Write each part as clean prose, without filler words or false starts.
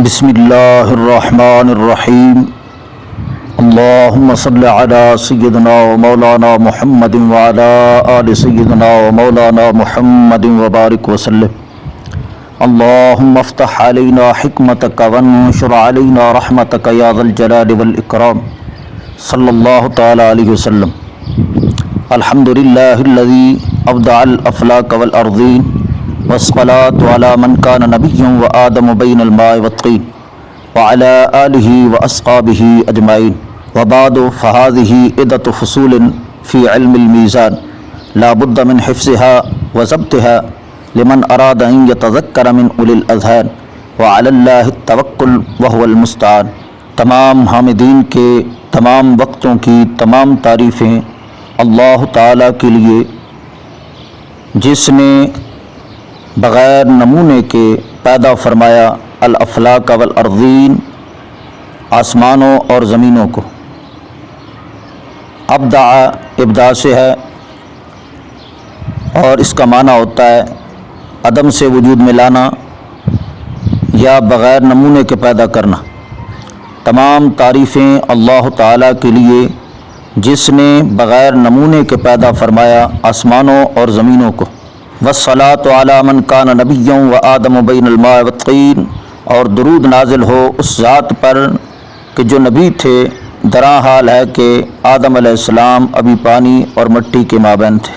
بسم اللہ الرحمن الرحیم اللہم صل علی سیدنا و مولانا محمد وعلی آل سیدنا و مولانا محمد وبارک وسلم اللہم افتح علینا حکمتک وانشر علینا رحمتک یا ذا الجلال والاکرام صلی اللہ تعالی علیہ وسلم۔ الحمدللہ الذی ابدع الافلاک والارضین والصلاة على من كان نبيا وآدم بين الماء والطين وعلى آله وأصحابه أجمعين وبعد فهذه عدة فصول في علم الميزان لا بد من حفظها وضبطها لمن أراد أن يتذكر من أولي الأذهان وعلى الله التوكل وهو المستعان۔ تمام حامدین کے تمام وقتوں کی تمام تعریفیں اللہ تعالیٰ کے لیے، جس نے بغیر نمونے کے پیدا فرمایا الافلاک والارضین، آسمانوں اور زمینوں کو۔ ابدع ابداع سے ہے اور اس کا معنی ہوتا ہے عدم سے وجود میں لانا یا بغیر نمونے کے پیدا کرنا۔ تمام تعریفیں اللہ تعالیٰ کے لیے جس نے بغیر نمونے کے پیدا فرمایا آسمانوں اور زمینوں کو۔ والصلاة علی من کان نبیا وآدم بین الماء والطین، اور درود نازل ہو اس ذات پر کہ جو نبی تھے، درا حال ہے کہ آدم علیہ السلام ابھی پانی اور مٹی کے مابین تھے۔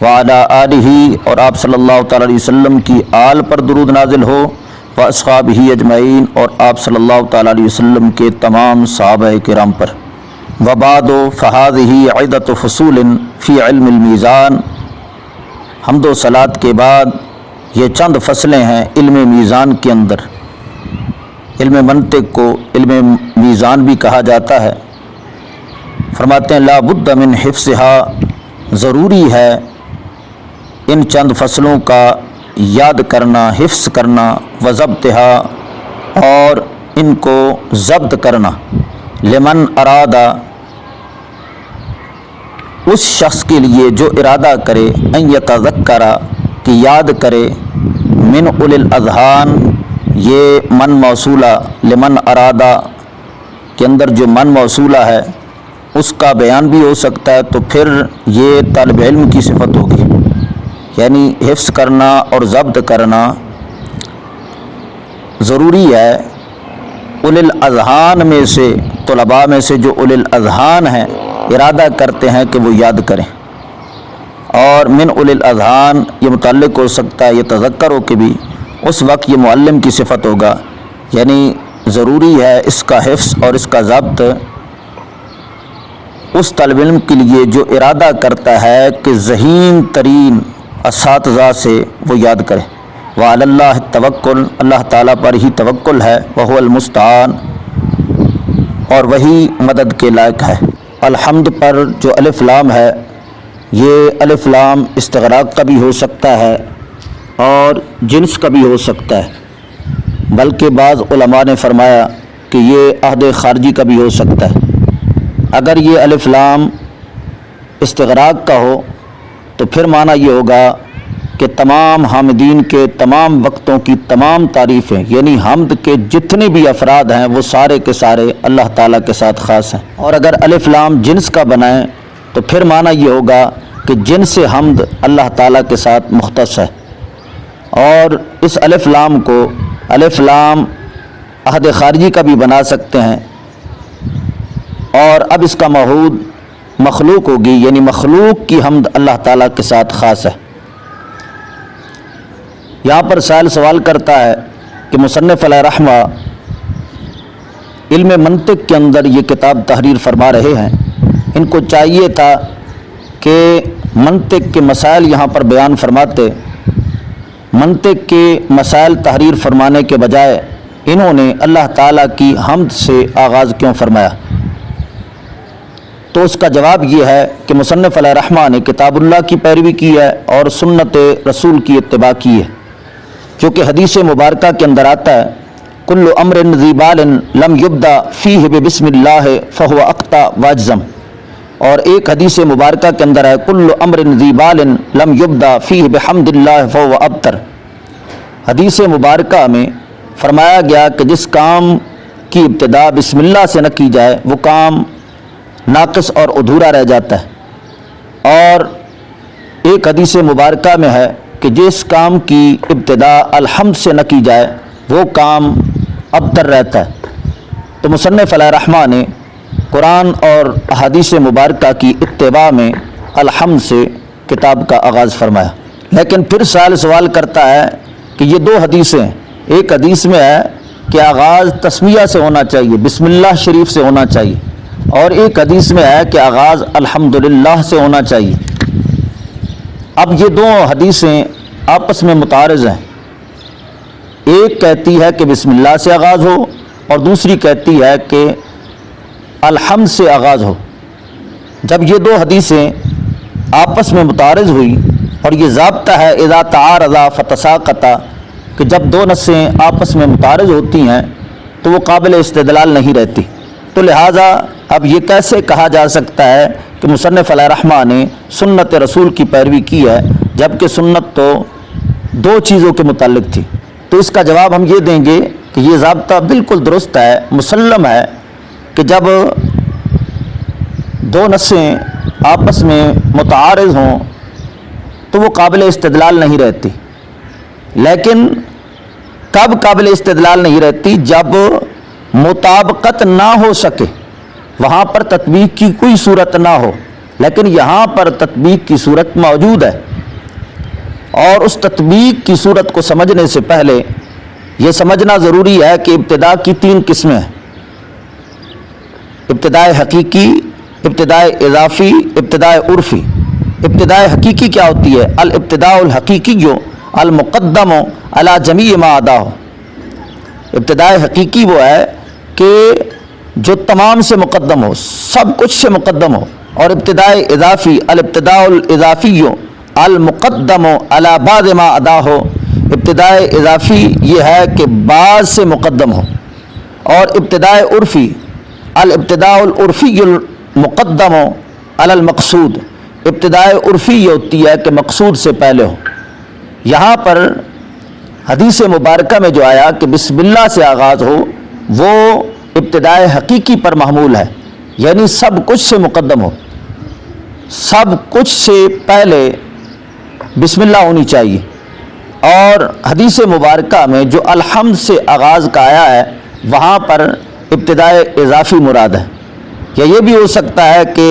وعلی آلہ، اور آپ صلی اللہ تعالی علیہ وسلم کی آل پر درود نازل ہو، واصحابہ اجمعین، اور آپ صلی اللہ تعالی علیہ وسلم کے تمام صحابہ کرام پر۔ وبعد فہذہ عدۃ فصول فی علم المیزان، حمد و صلات کے بعد یہ چند فصلیں ہیں علم میزان کے اندر۔ علم منطق کو علم میزان بھی کہا جاتا ہے۔ فرماتے ہیں لا بد من حفظها، ضروری ہے ان چند فصلوں کا یاد کرنا، حفظ کرنا، وضبطها، اور ان کو ضبط کرنا، لمن ارادہ، اس شخص کے لیے جو ارادہ کرے، ان یتذکر، کہ یاد کرے، من اولی الاذہان، یہ من موصولہ، لمن ارادہ کے اندر جو من موصولہ ہے اس کا بیان بھی ہو سکتا ہے، تو پھر یہ طالب علم کی صفت ہوگی، یعنی حفظ کرنا اور ضبط کرنا ضروری ہے۔ اولی الاذہان میں سے، طلباء میں سے جو اولی الاذہان ہیں، ارادہ کرتے ہیں کہ وہ یاد کریں۔ اور من اولی الاذہان یہ متعلق ہو سکتا ہے یہ تذکر ہو کہ بھی اس وقت یہ معلم کی صفت ہوگا، یعنی ضروری ہے اس کا حفظ اور اس کا ضبط اس طالب علم کے لیے جو ارادہ کرتا ہے کہ ذہین ترین اساتذہ سے وہ یاد کرے۔ وعلی اللہ التوکل، اللہ تعالیٰ پر ہی توکل ہے، وہو المستعان، اور وہی مدد کے لائق ہے۔ الحمد پر جو الف لام ہے، یہ الف لام استغراق کا بھی ہو سکتا ہے اور جنس کا بھی ہو سکتا ہے، بلکہ بعض علماء نے فرمایا کہ یہ عہد خارجی کا بھی ہو سکتا ہے۔ اگر یہ الف لام استغراق کا ہو تو پھر معنی یہ ہوگا کہ تمام حامدین کے تمام وقتوں کی تمام تعریفیں، یعنی حمد کے جتنے بھی افراد ہیں وہ سارے کے سارے اللہ تعالیٰ کے ساتھ خاص ہیں۔ اور اگر الف لام جنس کا بنائیں تو پھر معنی یہ ہوگا کہ جنس حمد اللہ تعالیٰ کے ساتھ مختص ہے۔ اور اس الف لام کو الف لام عہد خارجی کا بھی بنا سکتے ہیں، اور اب اس کا معہود مخلوق ہوگی، یعنی مخلوق کی حمد اللہ تعالیٰ کے ساتھ خاص ہے۔ یہاں پر سائل سوال کرتا ہے کہ مصنف علیہ رحمہ علم منطق کے اندر یہ کتاب تحریر فرما رہے ہیں، ان کو چاہیے تھا کہ منطق کے مسائل یہاں پر بیان فرماتے، منطق کے مسائل تحریر فرمانے کے بجائے انہوں نے اللہ تعالیٰ کی حمد سے آغاز کیوں فرمایا؟ تو اس کا جواب یہ ہے کہ مصنف علیہ رحمہ نے کتاب اللہ کی پیروی کی ہے اور سنت رسول کی اتباع کی ہے، کیونکہ حدیث مبارکہ کے اندر آتا ہے کل امر ذی بال لم یبدا فیہ بسم اللہ فہو اقطع واجزم، اور ایک حدیث مبارکہ کے اندر ہے کل امر ذی بال لم یبدا فیہ بحمد اللہ فہو ابتر۔ حدیث مبارکہ میں فرمایا گیا کہ جس کام کی ابتدا بسم اللہ سے نہ کی جائے وہ کام ناقص اور ادھورا رہ جاتا ہے، اور ایک حدیث مبارکہ میں ہے کہ جس کام کی ابتدا الحمد سے نہ کی جائے وہ کام ابتر رہتا ہے۔ تو مصنف علیہ رحمہ نے قرآن اور احادیث مبارکہ کی اتباع میں الحمد سے کتاب کا آغاز فرمایا، لیکن پھر سوال کرتا ہے کہ یہ دو حدیثیں، ایک حدیث میں ہے کہ آغاز تسمیہ سے ہونا چاہیے، بسم اللہ شریف سے ہونا چاہیے، اور ایک حدیث میں ہے کہ آغاز الحمدللہ سے ہونا چاہیے۔ اب یہ دو حدیثیں آپس میں متعارض ہیں، ایک کہتی ہے کہ بسم اللہ سے آغاز ہو اور دوسری کہتی ہے کہ الحمد سے آغاز ہو۔ جب یہ دو حدیثیں آپس میں متعارض ہوئی، اور یہ ضابطہ ہے اذا تعارضا فتساقطا، کہ جب دو نصیں آپس میں متعارض ہوتی ہیں تو وہ قابل استدلال نہیں رہتی، تو لہٰذا اب یہ کیسے کہا جا سکتا ہے کہ مصنف علیہ رحمہ نے سنت رسول کی پیروی کی ہے، جبکہ سنت تو دو چیزوں کے متعلق تھی؟ تو اس کا جواب ہم یہ دیں گے کہ یہ ضابطہ بالکل درست ہے، مسلم ہے کہ جب دو نصیں آپس میں متعارض ہوں تو وہ قابل استدلال نہیں رہتی، لیکن کب قابل استدلال نہیں رہتی؟ جب مطابقت نہ ہو سکے، وہاں پر تطبیق کی کوئی صورت نہ ہو، لیکن یہاں پر تطبیق کی صورت موجود ہے، اور اس تطبیق کی صورت کو سمجھنے سے پہلے یہ سمجھنا ضروری ہے کہ ابتدا کی تین قسمیں ہیں: ابتدائے حقیقی، ابتدائے اضافی، ابتدائے عرفی۔ ابتدائے حقیقی کیا ہوتی ہے؟ الابتداء الحقیقی المقدم علی جمیع ما عداہ۔ ابتدائے حقیقی وہ ہے کہ جو تمام سے مقدم ہو، سب کچھ سے مقدم ہو، اور ابتدائے اضافی الابتداء الاضافی المقدم علی بعض ما عداہ۔ ابتدائے اضافی یہ ہے کہ بعض سے مقدم ہو، اور ابتدائے عرفی الابتداء العرفی المقدم علی المقصود۔ ابتدائے عرفی یہ ہوتی ہے کہ مقصود سے پہلے ہو۔ یہاں پر حدیث مبارکہ میں جو آیا کہ بسم اللہ سے آغاز ہو، وہ ابتدائے حقیقی پر محمول ہے، یعنی سب کچھ سے مقدم ہو، سب کچھ سے پہلے بسم اللہ ہونی چاہیے۔ اور حدیث مبارکہ میں جو الحمد سے آغاز کا آیا ہے وہاں پر ابتدائے اضافی مراد ہے، یا یہ بھی ہو سکتا ہے کہ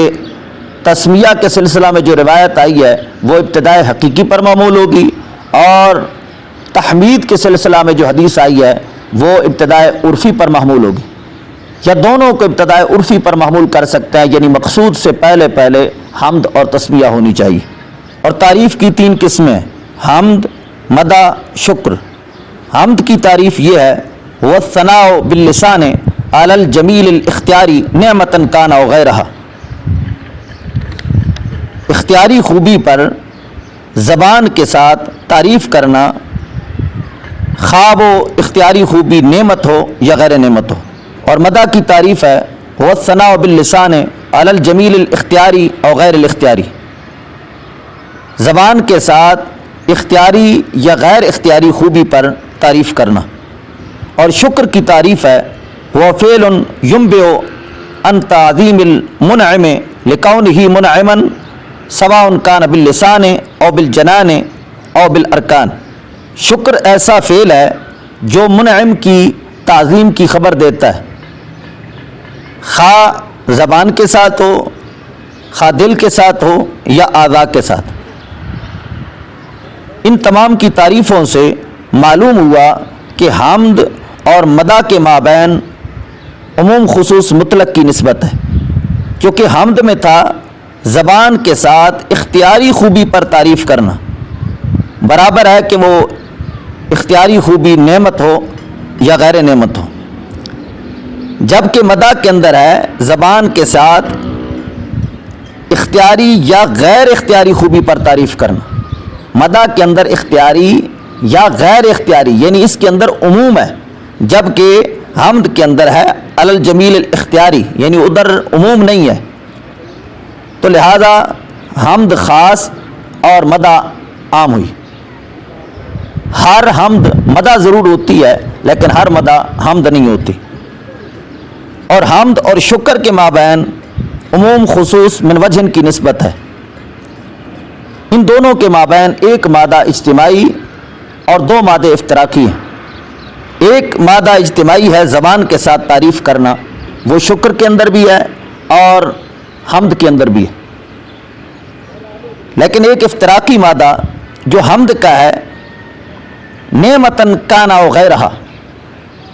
تسمیہ کے سلسلہ میں جو روایت آئی ہے وہ ابتدائے حقیقی پر معمول ہوگی، اور تحمید کے سلسلہ میں جو حدیث آئی ہے وہ ابتدائے عرفی پر محمول ہوگی، یا دونوں کو ابتدائے عرفی پر محمول کر سکتے ہیں، یعنی مقصود سے پہلے پہلے حمد اور تسمیہ ہونی چاہیے۔ اور تعریف کی تین قسمیں: حمد، مدح، شکر۔ حمد کی تعریف یہ ہے وَالثَّنَاءُ بِاللِّسَانِ عَلَى الْجَمِيلِ الْاخْتِيَارِ نِعْمَةً كَانَ وَغَيْرَهَا۔ اختیاری خوبی پر زبان کے ساتھ تعریف کرنا، خواہ وہ اختیاری خوبی نعمت ہو یا غیر نعمت ہو۔ اور مدح کی تعریف ہے وَالثَّنَاءُ بِاللِّسَانِ عَلَى الْجَمِيلِ الْاخْتِيَارِ أَوْ غَيْرِ الْاخْتِيَارِ۔ زبان کے ساتھ اختیاری یا غیر اختیاری خوبی پر تعریف کرنا۔ اور شکر کی تعریف ہے وَفِعْلٌ يُنبِئُ عن تعظیم المنعم لکونہ منعما سواء کان باللسان او بالجنان او بالارکان۔ شکر ایسا فعل ہے جو منعم کی تعظیم کی خبر دیتا ہے، خواہ زبان کے ساتھ ہو، خواہ دل کے ساتھ ہو، یا اعضاء کے ساتھ۔ ان تمام کی تعریفوں سے معلوم ہوا کہ حمد اور مدح کے مابین عموم خصوص مطلق کی نسبت ہے، کیونکہ حمد میں تھا زبان کے ساتھ اختیاری خوبی پر تعریف کرنا، برابر ہے کہ وہ اختیاری خوبی نعمت ہو یا غیر نعمت ہو، جبکہ مدح کے اندر ہے زبان کے ساتھ اختیاری یا غیر اختیاری خوبی پر تعریف کرنا۔ مدح کے اندر اختیاری یا غیر اختیاری، یعنی اس کے اندر عموم ہے، جبکہ حمد کے اندر ہے علی الجمیل الاختیاری، یعنی ادھر عموم نہیں ہے۔ تو لہذا حمد خاص اور مدح عام ہوئی۔ ہر حمد مدح ضرور ہوتی ہے، لیکن ہر مدح حمد نہیں ہوتی، اور حمد اور شکر کے مابین عموم خصوص من وجہ کی نسبت ہے۔ ان دونوں کے مابین ایک مادہ اجتماعی اور دو مادے افتراقی ہیں۔ ایک مادہ اجتماعی ہے زبان کے ساتھ تعریف کرنا، وہ شکر کے اندر بھی ہے اور حمد کے اندر بھی ہے، لیکن ایک افتراقی مادہ جو حمد کا ہے، نعمتن کانا وغیرہ،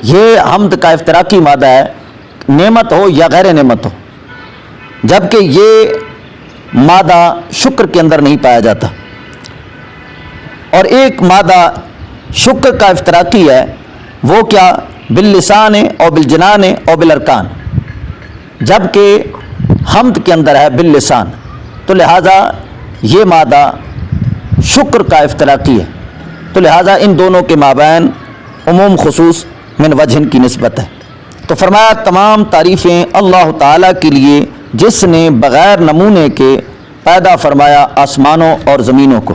یہ حمد کا افتراقی مادہ ہے، نعمت ہو یا غیر نعمت ہو، جبکہ یہ مادہ شکر کے اندر نہیں پایا جاتا۔ اور ایک مادہ شکر کا افتراقی ہے، وہ کیا؟ باللسان اور بالجنان اور بالارکان، جبکہ حمد کے اندر ہے باللسان، تو لہذا یہ مادہ شکر کا افتراقی ہے، تو لہذا ان دونوں کے مابین عموم خصوص من وجہ کی نسبت ہے۔ تو فرمایا تمام تعریفیں اللہ تعالیٰ کے لیے جس نے بغیر نمونے کے پیدا فرمایا آسمانوں اور زمینوں کو۔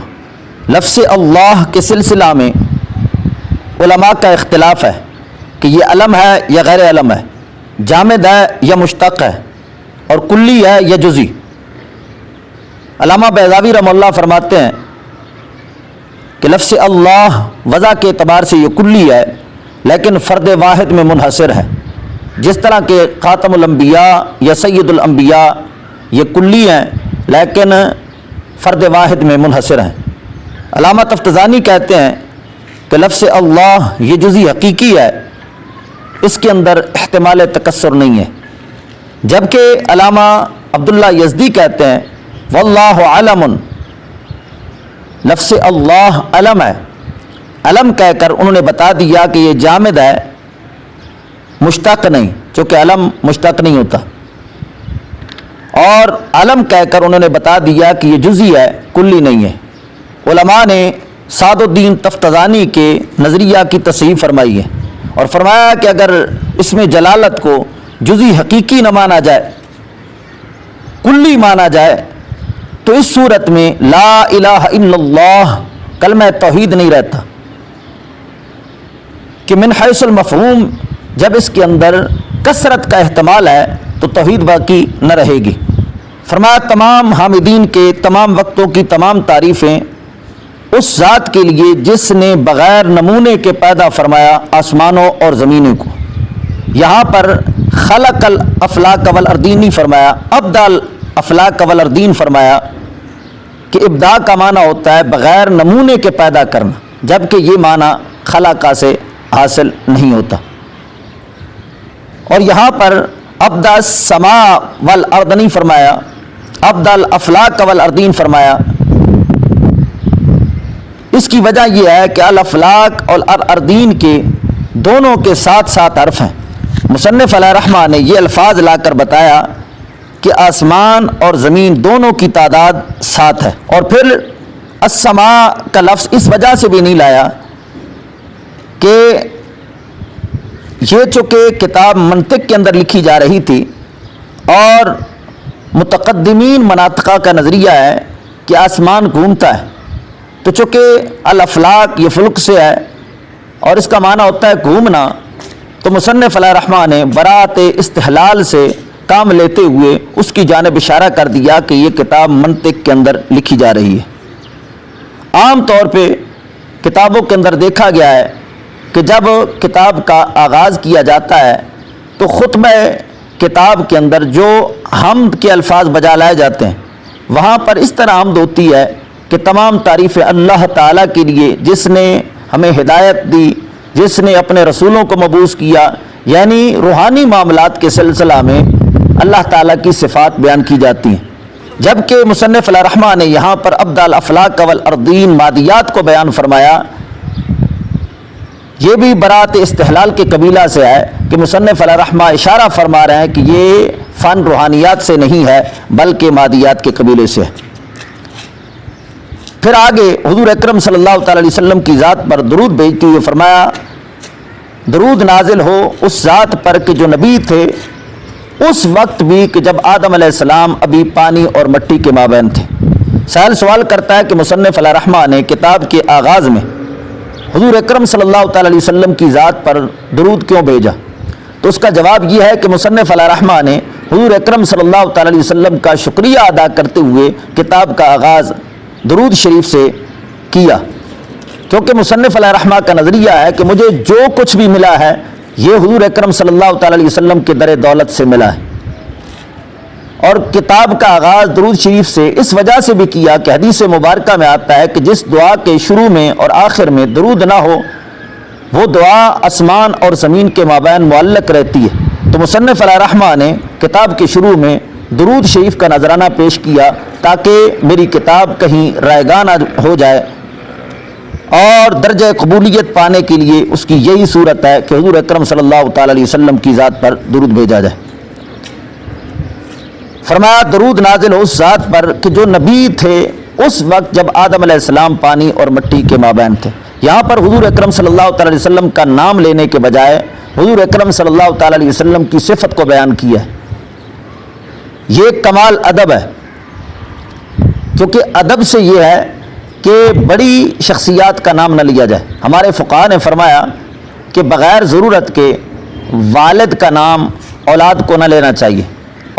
لفظ اللہ کے سلسلہ میں علماء کا اختلاف ہے کہ یہ علم ہے یا غیر علم ہے، جامد ہے یا مشتق ہے، اور کلی ہے یا جزئی۔ علامہ بیضاوی رحمہ اللہ فرماتے ہیں کہ لفظ اللہ وضع کے اعتبار سے یہ کلی ہے، لیکن فرد واحد میں منحصر ہے، جس طرح کہ خاتم الانبیاء یا سید الانبیاء یہ کلی ہیں لیکن فرد واحد میں منحصر ہیں۔ علامہ تفتزانی کہتے ہیں کہ لفظ اللہ یہ جزئی حقیقی ہے، اس کے اندر احتمال تکسر نہیں ہے، جبکہ علامہ عبداللہ یزدی کہتے ہیں واللہ علم، لفظ اللہ علم ہے، علم کہہ کر انہوں نے بتا دیا کہ یہ جامد ہے، مشتق نہیں، چونکہ علم مشتق نہیں ہوتا، اور علم کہہ کر انہوں نے بتا دیا کہ یہ جزئی ہے، کلی نہیں ہے۔ علماء نے سعد الدین تفتزانی کے نظریہ کی تصحیح فرمائی ہے اور فرمایا کہ اگر اس میں جلالت کو جزئی حقیقی نہ مانا جائے، کلی مانا جائے، تو اس صورت میں لا الہ الا اللہ کلمہ توحید نہیں رہتا، کہ من حیث المفہوم جب اس کے اندر کثرت کا احتمال ہے تو توحید باقی نہ رہے گی۔ فرمایا تمام حامدین کے تمام وقتوں کی تمام تعریفیں اس ذات کے لیے جس نے بغیر نمونے کے پیدا فرمایا آسمانوں اور زمینوں کو۔ یہاں پر خلق الافلاک والارضین نہیں فرمایا، ابدع الافلاک والارضین فرمایا، کہ ابداع کا معنی ہوتا ہے بغیر نمونے کے پیدا کرنا، جبکہ یہ معنی خلقہ سے حاصل نہیں ہوتا۔ اور یہاں پر ابدع السماء والارض نہیں فرمایا، ابدع الافلاک والارضین فرمایا۔ اس کی وجہ یہ ہے کہ الافلاک اور الارضین کے دونوں کے ساتھ ساتھ حرف ہیں۔ مصنف علیہ رحمہ نے یہ الفاظ لا کر بتایا کہ آسمان اور زمین دونوں کی تعداد 7 ہے، اور پھر السماء کا لفظ اس وجہ سے بھی نہیں لایا کہ یہ چونکہ کتاب منطق کے اندر لکھی جا رہی تھی اور متقدمین مناطقہ کا نظریہ ہے کہ آسمان گھومتا ہے، تو چونکہ الافلاک یہ فلک سے ہے اور اس کا معنی ہوتا ہے گھومنا، تو مصنف علیہ رحمہ نے براءت استحلال سے کام لیتے ہوئے اس کی جانب اشارہ کر دیا کہ یہ کتاب منطق کے اندر لکھی جا رہی ہے۔ عام طور پہ کتابوں کے اندر دیکھا گیا ہے کہ جب کتاب کا آغاز کیا جاتا ہے تو خطبہ کتاب کے اندر جو حمد کے الفاظ بجا لائے جاتے ہیں، وہاں پر اس طرح حمد ہوتی ہے کہ تمام تعریف اللہ تعالیٰ کے لیے جس نے ہمیں ہدایت دی، جس نے اپنے رسولوں کو مبعوث کیا، یعنی روحانی معاملات کے سلسلہ میں اللہ تعالیٰ کی صفات بیان کی جاتی ہیں، جبکہ مصنف علیہ رحمہ نے یہاں پر ابدع الافلاک والارضین مادیات کو بیان فرمایا۔ یہ بھی براءت استحلال کے قبیلہ سے ہے کہ مصنف علیہ رحمہ اشارہ فرما رہے ہیں کہ یہ فن روحانیات سے نہیں ہے بلکہ مادیات کے قبیلے سے ہے۔ پھر آگے حضور اکرم صلی اللہ تعالی علیہ وسلم کی ذات پر درود بھیجتے ہوئے فرمایا درود نازل ہو اس ذات پر کہ جو نبی تھے اس وقت بھی کہ جب آدم علیہ السلام ابھی پانی اور مٹی کے مابین تھے۔ سائل سوال کرتا ہے کہ مصنف علیہ رحمہ نے کتاب کے آغاز میں حضور اکرم صلی اللہ تعالی علیہ وسلم کی ذات پر درود کیوں بھیجا؟ تو اس کا جواب یہ ہے کہ مصنف علیہ رحمہ نے حضور اکرم صلی اللہ تعالی علیہ وسلم کا شکریہ ادا کرتے ہوئے کتاب کا آغاز درود شریف سے کیا، کیونکہ مصنف علیہ رحمہ کا نظریہ ہے کہ مجھے جو کچھ بھی ملا ہے یہ حضور اکرم صلی اللہ تعالی علیہ وسلم کے در دولت سے ملا ہے، اور کتاب کا آغاز درود شریف سے اس وجہ سے بھی کیا کہ حدیث مبارکہ میں آتا ہے کہ جس دعا کے شروع میں اور آخر میں درود نہ ہو وہ دعا آسمان اور زمین کے مابین معلق رہتی ہے۔ تو مصنف علیہ رحمہ نے کتاب کے شروع میں درود شریف کا نذرانہ پیش کیا تاکہ میری کتاب کہیں رائگاں نہ ہو جائے، اور درجہ قبولیت پانے کے لیے اس کی یہی صورت ہے کہ حضور اکرم صلی اللہ تعالی علیہ وسلم کی ذات پر درود بھیجا جائے۔ فرمایا درود نازل ہو اس ذات پر کہ جو نبی تھے اس وقت جب آدم علیہ السلام پانی اور مٹی کے مابین تھے۔ یہاں پر حضور اکرم صلی اللہ تعالی علیہ وسلم کا نام لینے کے بجائے حضور اکرم صلی اللہ تعالی علیہ وسلم کی صفت کو بیان کیا ہے۔ یہ کمال ادب ہے، کیونکہ ادب سے یہ ہے کہ بڑی شخصیات کا نام نہ لیا جائے۔ ہمارے فقہاء نے فرمایا کہ بغیر ضرورت کے والد کا نام اولاد کو نہ لینا چاہیے،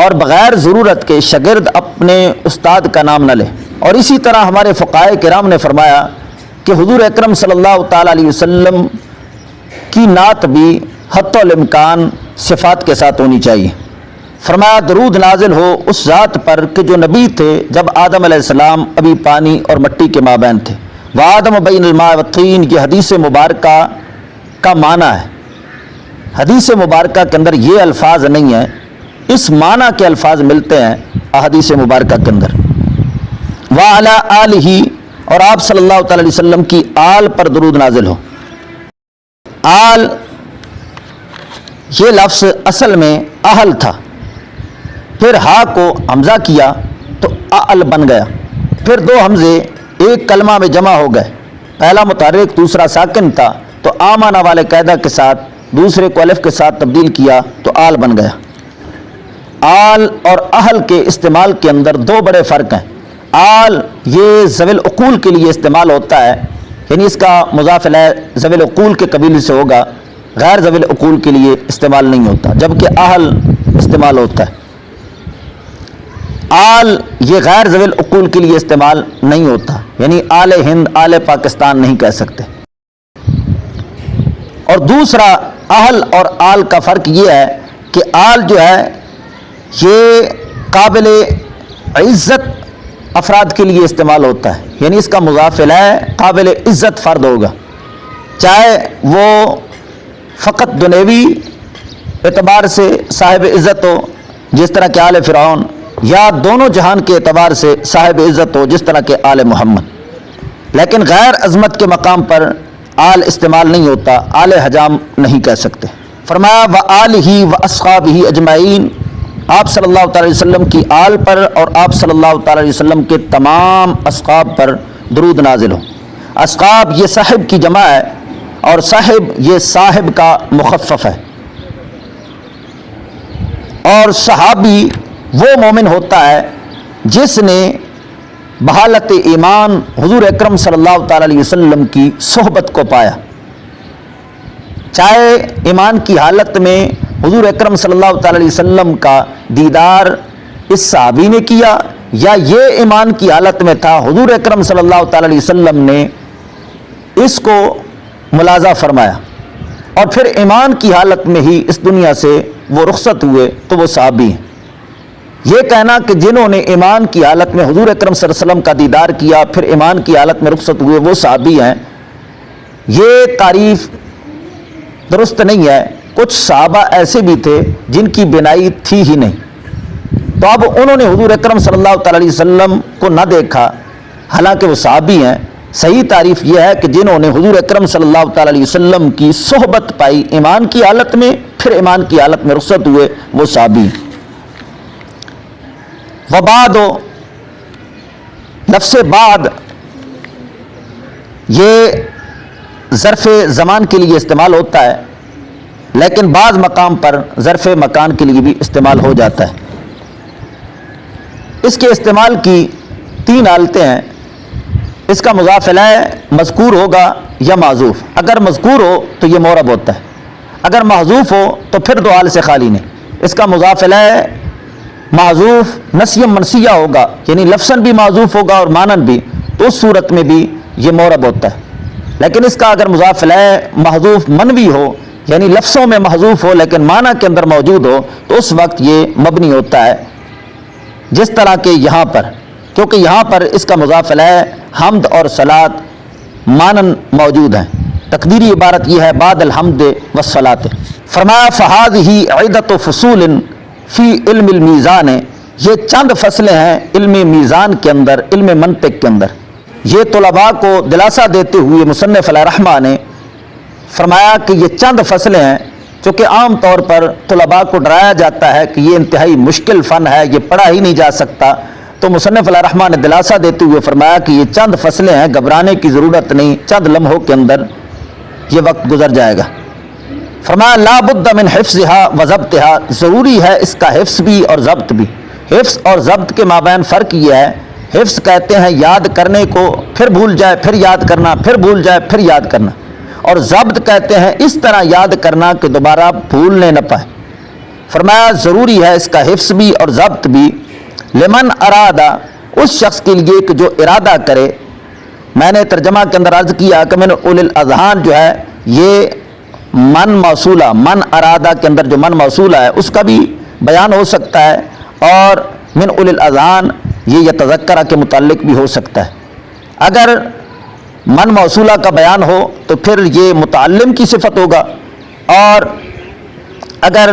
اور بغیر ضرورت کے شاگرد اپنے استاد کا نام نہ لے۔ اور اسی طرح ہمارے فقہاء کرام نے فرمایا کہ حضور اکرم صلی اللہ تعالی علیہ وسلم کی نعت بھی حتی الامکان صفات کے ساتھ ہونی چاہیے۔ فرمایا درود نازل ہو اس ذات پر کہ جو نبی تھے جب آدم علیہ السلام ابھی پانی اور مٹی کے مابین تھے۔ وآدم بین الماء والطین، یہ حدیث مبارکہ کا معنی ہے۔ حدیث مبارکہ کے اندر یہ الفاظ نہیں ہیں، اس معنی کے الفاظ ملتے ہیں احادیث مبارکہ کے اندر۔ وعلی آلہ، اور آپ صلی اللہ تعالی علیہ وسلم کی آل پر درود نازل ہو۔ آل یہ لفظ اصل میں اہل تھا، پھر ہا کو حمزہ کیا تو اعل بن گیا، پھر دو حمزے ایک کلمہ میں جمع ہو گئے، پہلا متحرک دوسرا ساکن تھا تو آمانہ والے قاعدہ کے ساتھ دوسرے کو الف کے ساتھ تبدیل کیا تو آل بن گیا۔ آل اور اہل کے استعمال کے اندر دو بڑے فرق ہیں۔ آل یہ ذوی العقول کے لیے استعمال ہوتا ہے، یعنی اس کا مضاف الیہ ذوی العقول کے قبیلے سے ہوگا، غیر ذوی العقول کے لیے استعمال نہیں ہوتا، جبکہ اہل استعمال ہوتا ہے۔ آل یہ غیر ذوی العقول کے لیے استعمال نہیں ہوتا، یعنی آل ہند آل پاکستان نہیں کہہ سکتے۔ اور دوسرا اہل اور آل کا فرق یہ ہے کہ آل جو ہے یہ قابل عزت افراد کے لیے استعمال ہوتا ہے، یعنی اس کا مضاف الیہ قابل عزت فرد ہوگا، چاہے وہ فقط دنیوی اعتبار سے صاحب عزت ہو جس طرح کہ آل فرعون، یا دونوں جہان کے اعتبار سے صاحب عزت ہو جس طرح کہ آل محمد، لیکن غیر عظمت کے مقام پر آل استعمال نہیں ہوتا، آل حجام نہیں کہہ سکتے۔ فرمایا وآلہ واصحابہ اجمعین، آپ صلی اللہ تعالی وسلم کی آل پر اور آپ صلی اللہ تعالی وسلم کے تمام اصحاب پر درود نازل ہو۔ اصحاب یہ صاحب کی جمع ہے، اور صاحب یہ صاحب کا مخفف ہے، اور صحابی وہ مومن ہوتا ہے جس نے بحالت ایمان حضور اکرم صلی اللہ تعالی علیہ وسلم کی صحبت کو پایا، چاہے ایمان کی حالت میں حضور اکرم صلی اللہ تعالی علیہ وسلم کا دیدار اس صحابی نے کیا، یا یہ ایمان کی حالت میں تھا حضور اکرم صلی اللہ تعالی علیہ وسلم نے اس کو ملاحظہ فرمایا، اور پھر ایمان کی حالت میں ہی اس دنیا سے وہ رخصت ہوئے تو وہ صحابی ہیں۔ یہ کہنا کہ جنہوں نے ایمان کی حالت میں حضور اکرم صلی اللہ علیہ وسلم کا دیدار کیا پھر ایمان کی حالت میں رخصت ہوئے وہ صحابی ہیں، یہ تعریف درست نہیں ہے۔ کچھ صحابہ ایسے بھی تھے جن کی بینائی تھی ہی نہیں، تو اب انہوں نے حضور اکرم صلی اللہ تعالی علیہ وسلم کو نہ دیکھا، حالانکہ وہ صحابی ہیں۔ صحیح تعریف یہ ہے کہ جنہوں نے حضور اکرم صلی اللہ تعالی علیہ وسلم کی صحبت پائی ایمان کی حالت میں پھر ایمان کی حالت میں رخصت ہوئے وہ صحابی۔ وبعد، لفظ بعد یہ ظرف زمان کے لیے استعمال ہوتا ہے، لیکن بعض مقام پر ظرف مکان کے لیے بھی استعمال ہو جاتا ہے۔ اس کے استعمال کی تین حالتیں ہیں، اس کا مضاف الیہ مذکور ہوگا یا معذوف. اگر مذکور ہو تو یہ معرب ہوتا ہے، اگر محذوف ہو تو پھر دو حال سے خالی نہیں. اس کا مضاف الیہ معذوف نسیًا منسیہ ہوگا، یعنی لفظاً بھی معذوف ہوگا اور مانن بھی، تو اس صورت میں بھی یہ معرب ہوتا ہے. لیکن اس کا اگر مضاف الیہ محذوف منوی ہو، یعنی لفظوں میں محذوف ہو لیکن معنی کے اندر موجود ہو، تو اس وقت یہ مبنی ہوتا ہے. جس طرح کہ یہاں پر، کیونکہ یہاں پر اس کا مضاف الیہ حمد اور صلاۃ مانن موجود ہیں. تقدیری عبارت یہ ہے بعد الحمد والصلاۃ. فرمایا فہذہ عدۃ فصول فی علم المیزان، یہ چند فصلیں ہیں علم میزان کے اندر، علم منطق کے اندر. یہ طلباء کو دلاسا دیتے ہوئے مصنف علیہ رحمہ نے فرمایا کہ یہ چند فصلیں ہیں، چونکہ عام طور پر طلباء کو ڈرایا جاتا ہے کہ یہ انتہائی مشکل فن ہے، یہ پڑھا ہی نہیں جا سکتا. تو مصنف علیہ رحمہ نے دلاسا دیتے ہوئے فرمایا کہ یہ چند فصلیں ہیں، گھبرانے کی ضرورت نہیں، چند لمحوں کے اندر یہ وقت گزر جائے گا. فرمایا لا بد من حفظها و ضبطها، ضروری ہے اس کا حفظ بھی اور ضبط بھی. حفظ اور ضبط کے مابین فرق یہ ہے، حفظ کہتے ہیں یاد کرنے کو، پھر بھول جائے پھر یاد کرنا، پھر بھول جائے پھر یاد کرنا، اور ضبط کہتے ہیں اس طرح یاد کرنا کہ دوبارہ بھولنے نہ پائے. فرمایا ضروری ہے اس کا حفظ بھی اور ضبط بھی. لمن ارادہ، اس شخص کے لیے کہ جو ارادہ کرے. میں نے ترجمہ کے اندر عرض کیا کہ من اولی الاذہان جو ہے یہ من موصولہ، من ارادہ کے اندر جو من موصولہ ہے اس کا بھی بیان ہو سکتا ہے، اور من اولی الاذہان یہ یتذکرہ کے متعلق بھی ہو سکتا ہے. اگر من موصولہ کا بیان ہو تو پھر یہ متعلم کی صفت ہوگا، اور اگر